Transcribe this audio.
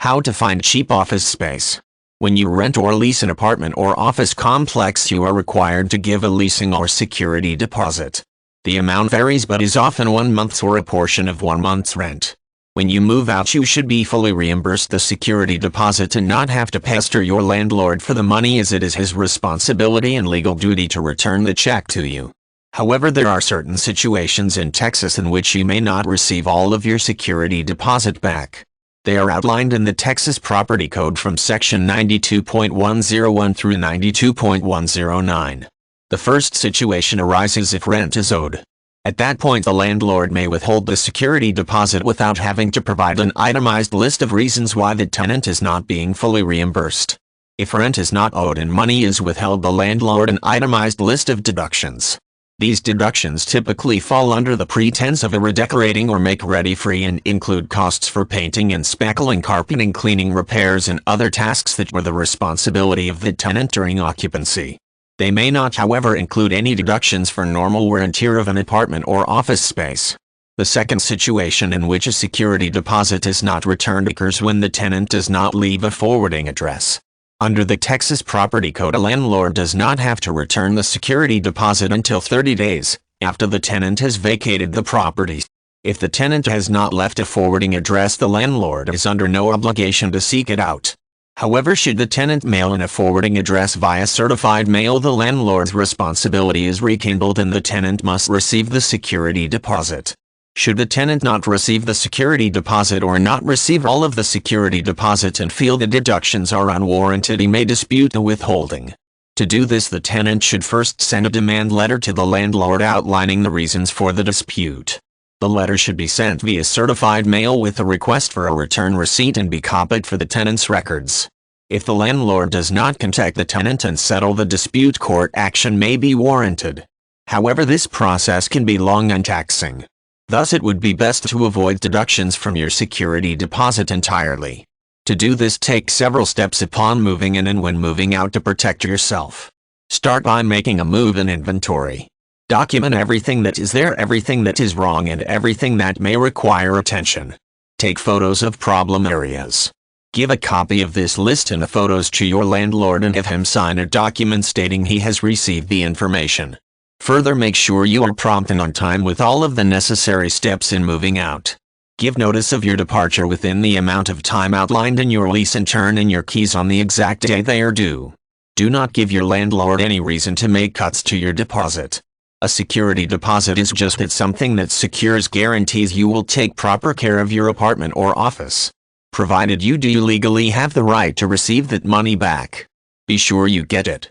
How to find cheap office space. When you rent or lease an apartment or office complex, you are required to give a leasing or security deposit. The amount varies but is often 1 month's or a portion of 1 month's rent. When you move out, you should be fully reimbursed the security deposit and not have to pester your landlord for the money, as it is his responsibility and legal duty to return the check to you. However, there are certain situations in Texas in which you may not receive all of your security deposit back. They are outlined in the Texas Property Code from Section 92.101 through 92.109. The first situation arises if rent is owed. At that point, the landlord may withhold the security deposit without having to provide an itemized list of reasons why the tenant is not being fully reimbursed. If rent is not owed and money is withheld, the landlord an itemized list of deductions. These deductions typically fall under the pretense of a redecorating or make-ready fee and include costs for painting and spackling, carpeting, cleaning, repairs, and other tasks that were the responsibility of the tenant during occupancy. They may not, however, include any deductions for normal wear and tear of an apartment or office space. The second situation in which a security deposit is not returned occurs when the tenant does not leave a forwarding address. Under the Texas Property Code, a landlord does not have to return the security deposit until 30 days after the tenant has vacated the property. If the tenant has not left a forwarding address, the landlord is under no obligation to seek it out. However, should the tenant mail in a forwarding address via certified mail, the landlord's responsibility is rekindled and the tenant must receive the security deposit. Should the tenant not receive the security deposit or not receive all of the security deposit and feel the deductions are unwarranted, he may dispute the withholding. To do this, the tenant should first send a demand letter to the landlord outlining the reasons for the dispute. The letter should be sent via certified mail with a request for a return receipt and be copied for the tenant's records. If the landlord does not contact the tenant and settle the dispute, court action may be warranted. However, this process can be long and taxing. Thus, it would be best to avoid deductions from your security deposit entirely. To do this, take several steps upon moving in and when moving out to protect yourself. Start by making a move-in inventory. Document everything that is there, everything that is wrong, and everything that may require attention. Take photos of problem areas. Give a copy of this list and the photos to your landlord and have him sign a document stating he has received the information. Further, make sure you are prompt and on time with all of the necessary steps in moving out. Give notice of your departure within the amount of time outlined in your lease and turn in your keys on the exact day they are due. Do not give your landlord any reason to make cuts to your deposit. A security deposit is just that, something that secures, guarantees you will take proper care of your apartment or office, provided you do legally have the right to receive that money back. Be sure you get it.